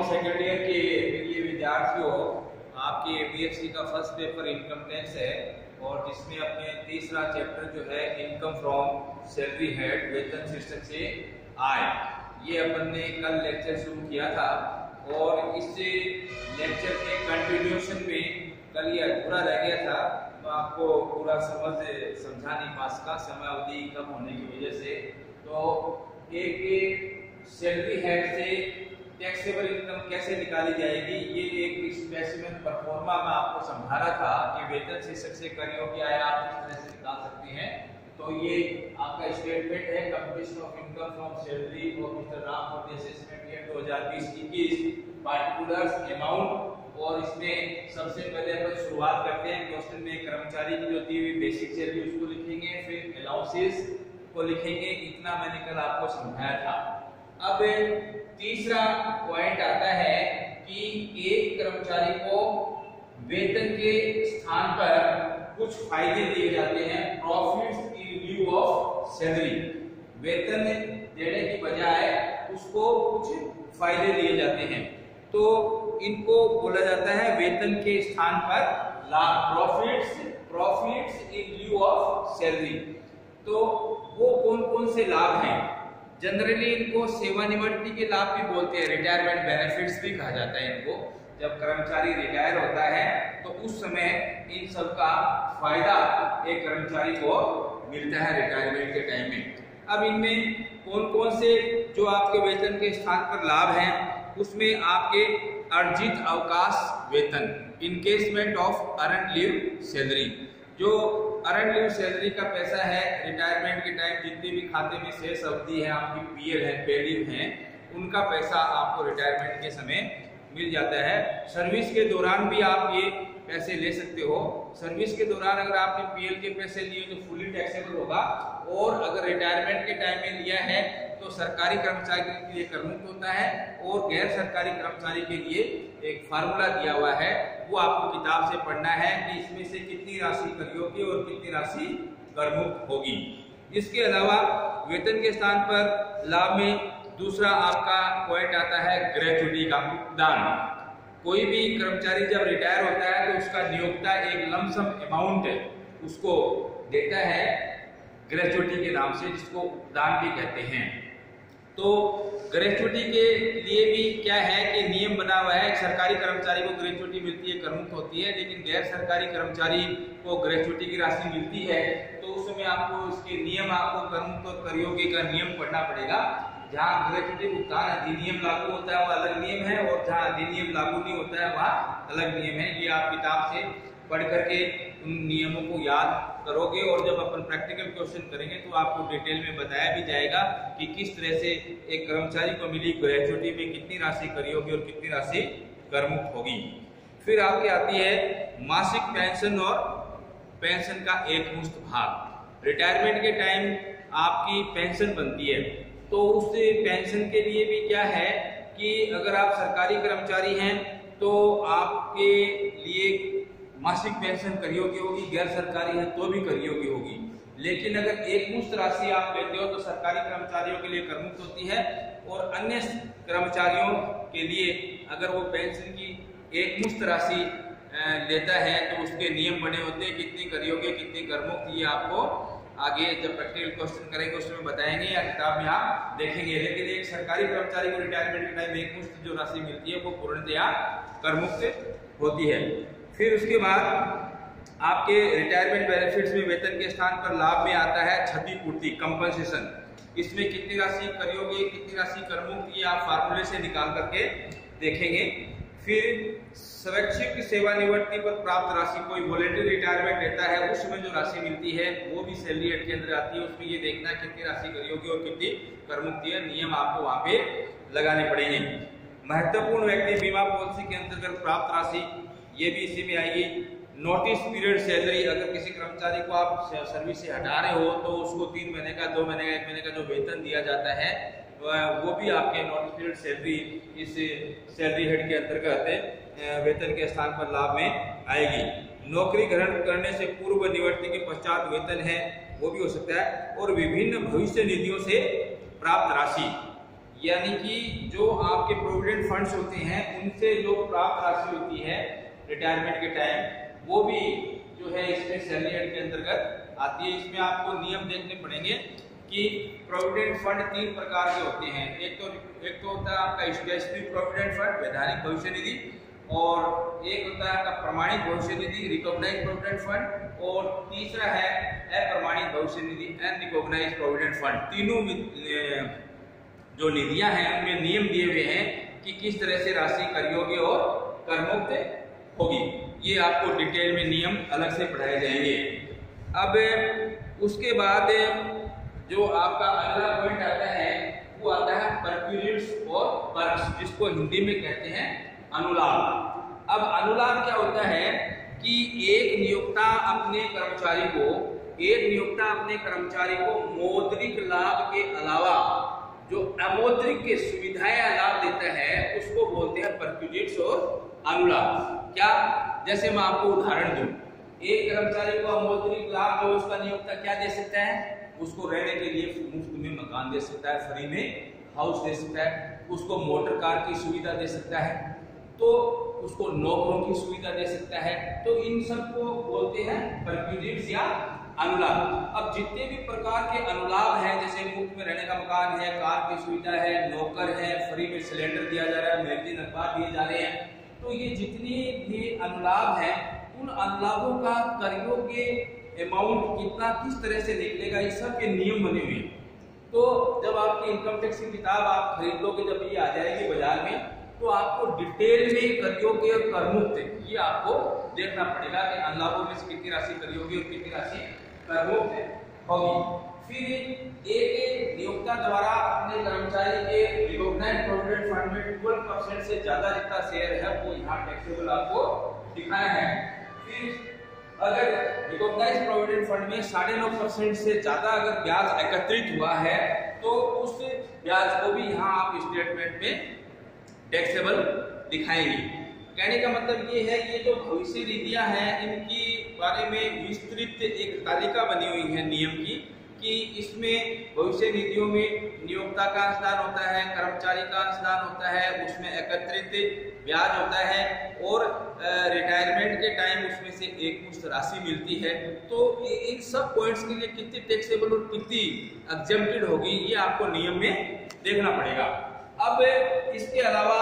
Second year के प्रिय विद्यार्थियों, आपके बीएससी का फर्स्ट पेपर इनकम टैक्स है और जिसमें अपने तीसरा चैप्टर जो है इनकम फ्रॉम सैलरी हेड, वेतन शीर्षक से आय, ये अपन ने कल लेक्चर शुरू किया था और इस लेक्चर के कंटिन्यूएशन में कल ये अधूरा रह गया था, तो आपको पूरा समझा नहीं पास का, समय अवधि कम होने की वजह से। तो एक सैलरी हेड से टैक्सेबल इनकम कैसे निकाली जाएगी, ये एक स्पेसिमेन परफॉर्मा में आपको समझा रहा था कि वेतन शीर्षक से करियों की आय आप किस तरह से निकाल सकते हैं। तो ये आपका स्टेटमेंट है, computation of income from salary of mister Ram for the assessment year 2020-21 particulars amount. और इसमें सबसे पहले अपन शुरुआत करते हैं क्वेश्चन में, कर्मचारी की जो दी हुई बेसिक सैलरी उसको लिखेंगे, फिर अलाउंसेस को लिखेंगे। इतना मैंने कल आपको समझाया था। अब तीसरा पॉइंट आता है कि एक कर्मचारी को वेतन के स्थान पर कुछ फायदे दिए जाते हैं, profits in lieu of salary. वेतन देने की बजाय उसको कुछ फायदे दिए जाते हैं, तो इनको बोला जाता है वेतन के स्थान पर लाभ, profits in lieu of salary. तो वो कौन कौन से लाभ हैं? जनरली इनको सेवानिवृत्ति के लाभ भी बोलते हैं, रिटायरमेंट बेनिफिट्स भी कहा जाता है इनको। जब कर्मचारी रिटायर होता है तो उस समय इन सब का फायदा एक कर्मचारी को मिलता है रिटायरमेंट के टाइम में। अब इनमें कौन कौन से जो आपके वेतन के स्थान पर लाभ हैं, उसमें आपके अर्जित अवकाश वेतन, encasement of earned leave salary. जो अर्न्ड लीव सैलरी का पैसा है, रिटायरमेंट के टाइम जितनी भी खाते में शेष अवधि है, आपकी पीएल है, पे लीव है, उनका पैसा आपको रिटायरमेंट के समय मिल जाता है। सर्विस के दौरान भी आप ये पैसे ले सकते हो। सर्विस के दौरान अगर आपने पीएल के पैसे लिए तो फुली टैक्सेबल होगा, और अगर रिटायरमेंट के टाइम में लिया है तो सरकारी कर्मचारी के लिए कर मुक्त होता है, और गैर सरकारी कर्मचारी के लिए एक फार्मूला दिया हुआ है, वो आपको किताब से पढ़ना है कि इसमें से कितनी राशि कर योग्य और कितनी राशि कर मुक्त होगी। इसके अलावा वेतन के स्थान पर लाभ में दूसरा आपका पॉइंट आता है ग्रेच्युटी का भुगतान। कोई भी कर्मचारी जब रिटायर होता है तो उसका नियोक्ता एक लमसम अमाउंट उसको देता है ग्रेच्युटी के नाम से, जिसको दान भी कहते हैं। तो ग्रेच्युटी के लिए भी क्या है कि नियम बना हुआ है, सरकारी कर्मचारी को ग्रेच्युटी मिलती है, करमुक्त होती है, लेकिन गैर सरकारी कर्मचारी को ग्रेच्युटी की राशि मिलती है। तो उस समय आपको इसके नियम, आपको करमुक्त और करयोग्य का नियम पढ़ना पड़ेगा। जहाँ ग्रेच्युटी भुगतान अधिनियम लागू होता है वो अलग नियम है, और जहाँ अधिनियम लागू नहीं होता है वहाँ अलग नियम है। ये आप किताब से पढ़ करके उन नियमों को याद करोगे, और जब अपन प्रैक्टिकल क्वेश्चन करेंगे तो आपको डिटेल में बताया भी जाएगा कि किस तरह से एक कर्मचारी को मिली ग्रेच्युटी में कितनी राशि कर योग्य और कितनी राशि कर मुक्त होगी। फिर आपके आती है मासिक पेंशन और पेंशन का एक मुश्त भाग। रिटायरमेंट के टाइम आपकी पेंशन बनती है, तो उस पेंशन के लिए भी क्या है कि अगर आप सरकारी कर्मचारी हैं तो आपके लिए मासिक पेंशन कर योग्य होगी, गैर सरकारी है तो भी कर योग्य होगी। लेकिन अगर एक मुश्त राशि आप लेते हो तो सरकारी कर्मचारियों के लिए कर मुक्त होती है, और अन्य कर्मचारियों के लिए अगर वो पेंशन की एक मुश्त राशि लेता है तो उसके नियम बने होते हैं, कितनी कर योग्य कितनी कर मुक्त। ये आपको आगे जब प्रैक्टिकल क्वेश्चन करेंगे उसमें बताएंगे या किताब में आप देखेंगे। लेकिन एक सरकारी कर्मचारी को रिटायरमेंट के टाइम एक मुश्त जो राशि मिलती है वो पूर्णतया कर मुक्त होती है। फिर उसके बाद आपके रिटायरमेंट बेनिफिट्स में वेतन के स्थान पर लाभ में आता है क्षतिपूर्ति, कंपनसेशन। इसमें कितनी राशि कर योग्य कितनी राशि कर मुक्त, ये आप फार्मूले से निकाल करके देखेंगे। फिर स्वैच्छिक सेवानिवृत्ति पर प्राप्त राशि, कोई वॉलंटरी रिटायरमेंट लेता है उसमें जो राशि मिलती है वो भी सैलरी हेड के अंदर आती है। उसमें ये देखना है कितनी राशि कर योग्य और कितनी कर मुक्त है, नियम आपको वहां पे लगाने पड़ेंगे। महत्वपूर्ण व्यक्ति बीमा पॉलिसी के अंतर्गत प्राप्त राशि, ये भी इसी में आएगी। नोटिस पीरियड सैलरी, अगर किसी कर्मचारी को आप सर्विस से हटा रहे हो तो उसको 3 महीने का, 2 महीने का, 1 महीने का जो वेतन दिया जाता है वो भी आपके नोटिस पीरियड सैलरी इस सैलरी हेड के अंतर्गत वेतन के स्थान पर लाभ में आएगी। नौकरी ग्रहण करने से पूर्व निवृत्ति के पश्चात वेतन है वो भी हो सकता है। और विभिन्न भविष्य निधियों से प्राप्त राशि, यानी कि जो आपके प्रोविडेंट फंड्स होते हैं उनसे जो प्राप्त राशि होती है रिटायरमेंट के टाइम, वो भी जो है इसमें सैलरी हेड के अंतर्गत आती है। इसमें आपको नियम देखने पड़ेंगे कि प्रोविडेंट फंड 3 प्रकार के होते हैं। एक तो होता है आपका स्टैट्यूटरी प्रोविडेंट फंड, वैधानिक भविष्य निधि, और एक होता है आपका प्रमाणित भविष्य निधि, रिकॉग्नाइज्ड प्रोविडेंट फंड, और तीसरा है अप्रमाणित भविष्य निधि, अनरिकॉग्नाइज्ड प्रोविडेंट फंड। तीनों जो निधियां हैं उनमें नियम दिए हुए हैं कि किस तरह से राशि कर योग्य और कर मुक्त होगी। ये आपको डिटेल में नियम अलग से पढ़ाए जाएंगे। अब उसके बाद जो आपका अगला पॉइंट आता है वो आता है परक्विजिट्स और पर्क्स, जिसको हिंदी में कहते हैं अनुलाभ। अब अनुलाभ क्या होता है कि एक नियोक्ता अपने कर्मचारी को मौद्रिक लाभ के अलावा जो अमौद्रिक के सुविधाएं लाभ देता है उसको बोलते हैं परक्विजिट्स और अनुलाभ। क्या, जैसे मैं आपको उदाहरण दूं, एक कर्मचारी को अमौद्रिक लाभ जो उसका नियोक्ता क्या दे सकता है, उसको रहने के लिए मुफ्त में मकान दे सकता है, फ्री में हाउस दे सकता है, उसको मोटर कार की सुविधा दे सकता है, तो उसको नौकरों की सुविधा दे सकता है। तो इन सबको बोलते हैं परक्विजिट्स या अनुलाभ। अब जितने भी प्रकार के अनुलाभ हैं, जैसे मुफ्त में रहने का मकान है, कार की सुविधा है, नौकर है, फ्री में सिलेंडर दिया जा रहा है, मैगजीन अखबार दिए जा रहे हैं, तो ये जितने भी अनुलाभ हैं उन अनुलाभों का कर योग्य अमाउंट कितना किस तरह से निकलेगा, इस सब के नियम बने हुए हैं। तो जब आपकी इनकम टैक्स की किताब आप खरीद लोगे, जब ये आ जाएगी बाजार में, तो आपको डिटेल में कर योग्य और कर मुक्त ये आपको देखना पड़ेगा कि अनुलाभों में से कितनी राशि कर योग्य और कितनी राशि कर मुक्त होगी। फिर एक नियोक्ता द्वारा अपने कर्मचारी के रिकॉग्नाइज्ड प्रोविडेंट फंड में 12% से ज्यादा जितना शेयर है वो यहाँ टैक्सेबल आपको दिखाया है। फिर अगर रिकॉग्नाइज्ड प्रोविडेंट फंड में 9.5% से ज्यादा अगर ब्याज एकत्रित हुआ है तो उस ब्याज को भी यहाँ आप स्टेटमेंट में टैक्सेबल दिखाएंगे। कहने का मतलब ये है, ये जो भविष्य निधियां हैं इनकी बारे में विस्तृत एक तालिका बनी हुई है नियम की, कि इसमें भविष्य निधियों में नियोक्ता का अंशदान होता है, कर्मचारी का अंशदान होता है, उसमें एकत्रित ब्याज होता है, और रिटायरमेंट के टाइम उसमें से एक मुश्त राशि मिलती है। तो इन सब पॉइंट्स के लिए कितनी टैक्सेबल और कितनी एग्जेम्प्टेड होगी ये आपको नियम में देखना पड़ेगा। अब इसके अलावा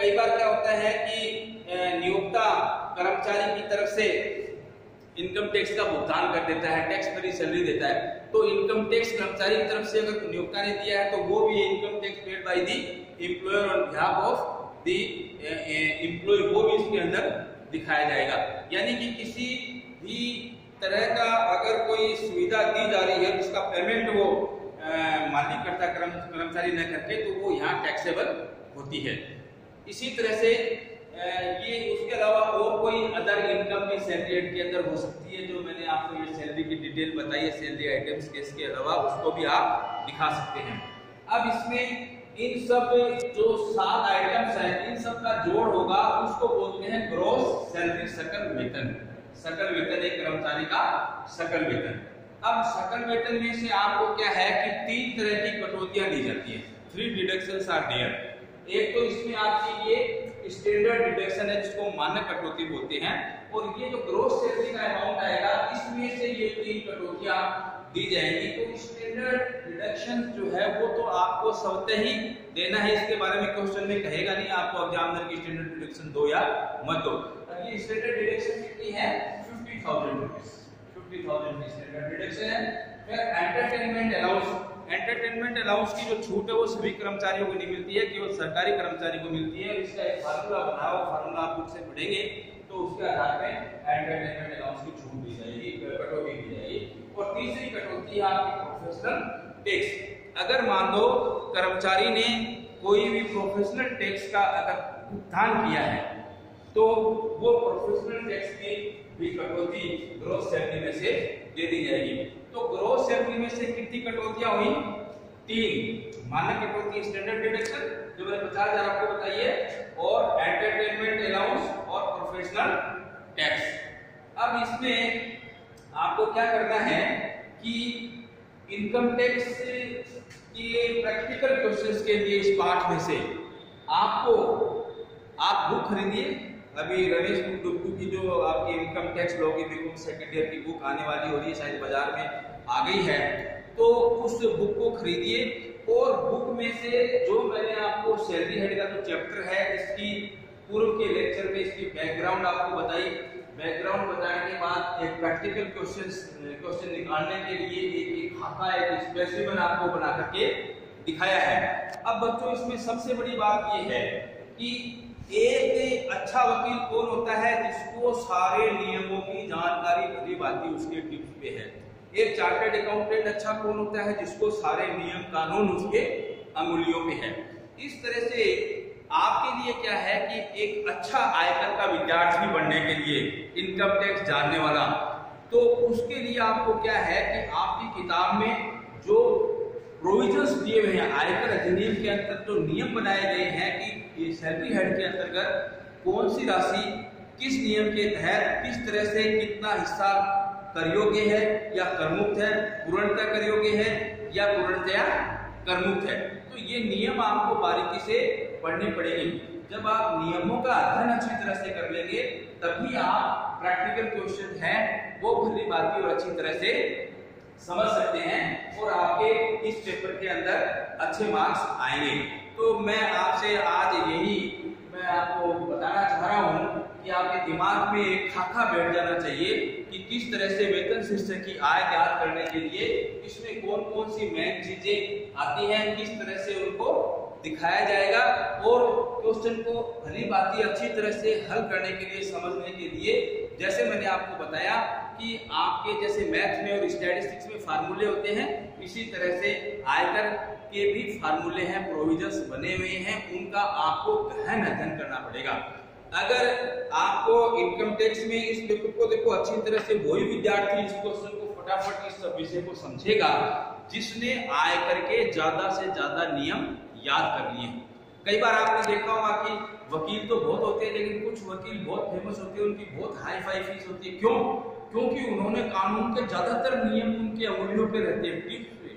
कई बार क्या होता है कि नियोक्ता कर्मचारी की तरफ से इनकम टैक्स का भुगतान कर देता है, टैक्स फ्री सैलरी देता है, तो इनकम टैक्स कर्मचारी की तरफ से अगर नियोक्ता ने दिया है तो वो भी income tax paid by the employer on behalf of the employee, वो भी इसके अंदर दिखाया जाएगा। यानी कि किसी भी तरह का अगर कोई सुविधा दी जा रही है उसका पेमेंट वो मालिक करता कर्मचारी न करके, तो वो यहाँ टैक्सेबल होती है। इसी तरह से ये उसके अलावा और कोई अदर इनकम भी सैलरी हेड के अंदर हो सकती है, जो मैंने आपको ये सैलरी की डिटेल बताई है सैलरी आइटम्स के, इसके अलावा उसको भी आप दिखा सकते हैं। अब इसमें इन सब जो 7 आइटम्स हैं इन सब का जोड़ होगा, उसको बोलते हैं ग्रॉस सैलरी, सकल वेतन। सकल वेतन एक कर्मचारी का सकल वेतन। अब सकल वेतन में से आपको क्या है कि 3 तरह की कटौतियां दी जाती है, 3 डिडक्शंस आर देयर। एक तो इसमें आपकी ये स्टैंडर्ड डिडक्शन है जिसको मानक कटौती बोलते हैं, और ये जो ग्रॉस सैलरी का अमाउंट आएगा इसमें से ये 3 कटौतियां दी जाएंगी। तो स्टैंडर्ड डिडक्शन जो है वो तो आपको स्वतः ही देना है, इसके बारे में क्वेश्चन में कहेगा नहीं आपको एग्जामिनर की स्टैंडर्ड डिडक्शन दो या मत दो। ये स्टैंडर्ड डिडक्शन कितनी है, 50,000 रुपीस, 50,000 की स्टैंडर्ड डिडक्शन है। फिर एंटरटेनमेंट अलाउंस, एंटरटेनमेंट अलाउंस की जो छूट है वो सभी कर्मचारियों को नहीं मिलती है, केवल सरकारी कर्मचारी को मिलती है। इसका एक फार्मूला बनाओ, फार्मूला आप खुद से पढ़ेंगे तो उसके आधार पे एंटरटेनमेंट अलाउंस की छूट दी जाएगी, कटौती दी जाएगी। और तीसरी कटौती है आपकी प्रोफेशनल टैक्स। अगर मान लो कर्मचारी ने कोई भी प्रोफेशनल टैक्स का अगर भुगतान किया है तो वो प्रोफेशनल टैक्स की भी कटौती ग्रॉस सैलरी में से दे दी जाएगी। तो ग्रॉस सैलरी में से कितनी कटौतियां हुई, 3। मानक कटौती स्टैंडर्ड डिडक्शन जो मैंने 50,000 आपको बताई है, और एंटरटेनमेंट अलाउंस और प्रोफेशनल टैक्स। अब इसमें आपको क्या करना है कि इनकम टैक्स कि प्रैक्टिकल क्वेश्चंस के लिए इस पाठ में से आप बुक खरीदिए। अभी रमेश बुक डुक्कू की जो आपकी इनकम टैक्स लॉ की बिल्कुल सेकंड ईयर की बुक आने वाली हो रही है, शायद बाजार में आ गई है, तो उस बुक को खरीदिए। और बुक में से जो मैंने आपको सैलरी हेड का जो चैप्टर है, इसकी पूर्व के लेक्चर में इसकी बैकग्राउंड आपको बताई। बैकग्राउंड बताने के बाद एक प्रैक्टिकल क्वेश्चन निकालने के लिए एक खाका, एक स्पेसिमेन आपको बना करके दिखाया है। अब बच्चों, इसमें सबसे बड़ी बात यह है कि एक अच्छा वकील कौन होता है जिसको सारे नियमों की जानकारी भली भांति उसके टिप्स पे है। एक चार्टर्ड अकाउंटेंट अच्छा कौन होता है जिसको सारे नियम कानून उसके अंगुलियों पे है। इस तरह से आपके लिए क्या है कि एक अच्छा आयकर का विद्यार्थी बनने के लिए, इनकम टैक्स जानने वाला, तो उसके लिए आपको क्या है कि आपकी किताब में जो प्रोविजंस दिए हुए हैं, आयकर अधिनियम के अंतर्गत जो नियम बनाए गए हैं कि ये सैलरी हेड के अंतर्गत कौन सी राशि किस नियम के तहत किस तरह से कितना हिस्सा कर योग्य है या करमुक्त है, पूर्णतः कर योग्य है या पूर्णतया करमुक्त है, तो ये नियम आपको बारीकी से पढ़ने पड़ेंगे। जब आप नियमों का अध्ययन अच्छी तरह से कर लेंगे तभी आप प्रैक्टिकल क्वेश्चन है वो भली भांति और अच्छी तरह से समझ सकते हैं और आपके इस पेपर के अंदर अच्छे मार्क्स आएंगे। तो मैं आपसे आज मैं आपको बताना चाह रहा हूं कि आपके दिमाग में एक खाका बैठ जाना चाहिए कि किस तरह से वेतन शीर्षक की आय ज्ञात करने के लिए इसमें कौन कौन सी मेन चीजें आती हैं, किस तरह से उनको दिखाया जाएगा और क्वेश्चन को भली भांति अच्छी तरह से हल करने के लिए, समझने के लिए, जैसे मैंने आपको बताया कि आपके जैसे मैथ में और स्टैटिस्टिक्स में फार्मूले होते हैं, इसी तरह से आयकर के भी फार्मूले हैं, प्रोविजंस बने हुए हैं, उनका आपको गहन अध्ययन करना पड़ेगा। अगर आपको इनकम टैक्स में इस पेपर को देखो अच्छी तरह से, वही विद्यार्थी इस क्वेश्चन को फटाफट इस विषय को समझेगा जिसने आयकर के ज्यादा से ज्यादा नियम याद कर लिए। कई बार आपने देखा होगा कि वकील तो बहुत होते हैं लेकिन कुछ वकील बहुत फेमस होते हैं, उनकी बहुत हाई फाई फीस होती है। क्यों? क्योंकि उन्होंने कानून के ज्यादातर नियम उनके अंगुलियों पे रहते हैं, टिप्स पे,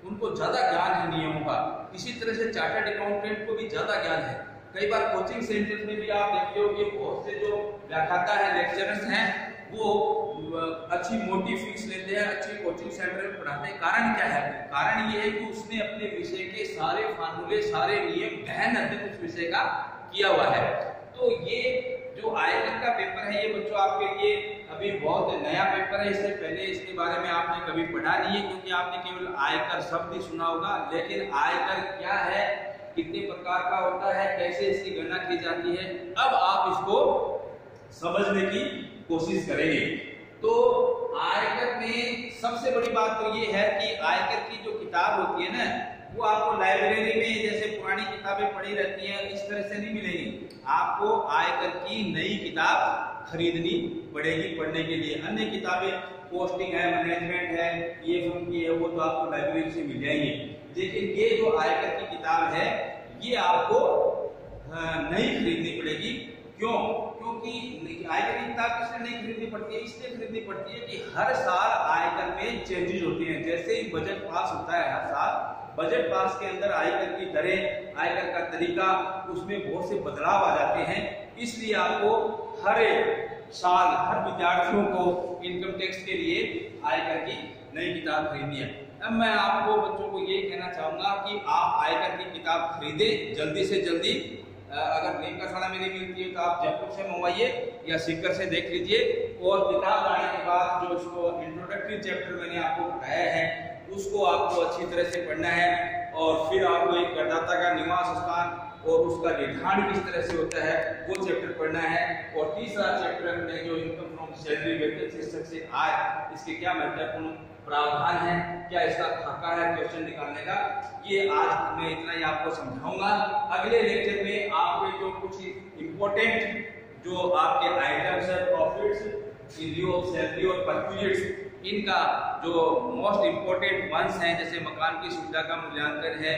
उनको ज्यादा ज्ञान है नियमों का। इसी तरह से चार्टर्ड अकाउंटेंट को भी ज्यादा ज्ञान है। कई बार कोचिंग सेंटर में भी आप देखते हो कि बहुत से जो व्याख्याता है, लेक्चरर्स हैं, वो अच्छी मोटी फीस लेते हैं, अच्छे कोचिंग सेंटर में पढ़ाते हैं। कारण क्या है? कारण ये है कि उसने अपने विषय के सारे फार्मूले, सारे नियम, गहन अध्ययन उस विषय का किया हुआ है। तो ये जो आयकर का पेपर है, ये बच्चों आपके लिए अभी बहुत नया पेपर है। इससे पहले इसके बारे में आपने कभी पढ़ा नहीं है, क्योंकि आपने केवल आयकर शब्द ही सुना होगा, लेकिन आयकर क्या है, कितने प्रकार का होता है, कैसे इसकी गणना की जाती है, अब आप इसको समझने की कोशिश करेंगे। तो आयकर में सबसे बड़ी बात तो ये है कि आयकर की जो किताब होती है ना, वो आपको लाइब्रेरी में जैसे पुरानी किताबें पड़ी रहती हैं इस तरह से नहीं मिलेगी। आपको आयकर की नई किताब खरीदनी पड़ेगी पढ़ने के लिए। अन्य किताबें पोस्टिंग है, मैनेजमेंट है, ये फर्म की है, वो तो आपको लाइब्रेरी से मिल जाएंगे। लेकिन ये जो आयकर की किताब है ये आपको नहीं खरीदनी पड़ेगी। क्यों? क्योंकि आयकर की किताब किसने नहीं खरीदनी पड़ती है? इसलिए खरीदनी पड़ती है कि हर साल आयकर में चेंजेस होते हैं। जैसे ही बजट पास होता है हर साल, बजट पास के अंदर आयकर की दरें, आयकर का तरीका, उसमें बहुत से बदलाव आ जाते हैं। इसलिए आपको हर साल हर विद्यार्थियों को इनकम टैक्स के लिए आयकर की नई किताब खरीदनी है। अब मैं आपको बच्चों को ये कहना चाहूंगा कि आप आयकर की किताब खरीदें जल्दी से जल्दी। अगर लिंक का मेरी मिलती है तो आप जयपुर से मंगवाइए या सीकर से देख लीजिए। और किताब लाने के बाद जो इसको इंट्रोडक्टरी चैप्टर मैंने आपको पढ़ाया है उसको आपको अच्छी तरह से पढ़ना है, और फिर आपको एक करदाता का निवास स्थान और उसका निर्धारण किस तरह से होता है वो चैप्टर पढ़ना है। और तीसरा चैप्टर में जो इनकम फ्रॉम सैलरी, वेतन शीर्षक से आय, इसके क्या महत्वपूर्ण प्रावधान है, क्या इसका खाका है क्वेश्चन निकालने का, ये आज मैं इतना ही आपको समझाऊंगा। अगले लेक्चर में आपके जो कुछ इम्पोर्टेंट जो आपके आइटम्स है, प्रॉफिट्स इन लिeu ऑफ सैलरी और परक्विजिट्स, इनका जो मोस्ट इम्पोर्टेंट वंस हैं, जैसे मकान की सुविधा का मूल्यांकन है,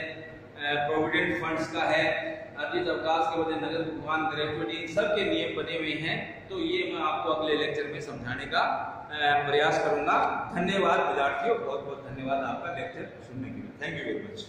प्रोविडेंट फंड्स का है, अर्जित अवकाश के वजह नगद भुगतान, ग्रेजुएटी, इन सब के नियम बने हुए हैं। तो ये मैं आपको अगले लेक्चर में समझाने का प्रयास करूंगा। धन्यवाद विद्यार्थियों, बहुत बहुत धन्यवाद आपका लेक्चर सुनने के लिए। Thank you very much.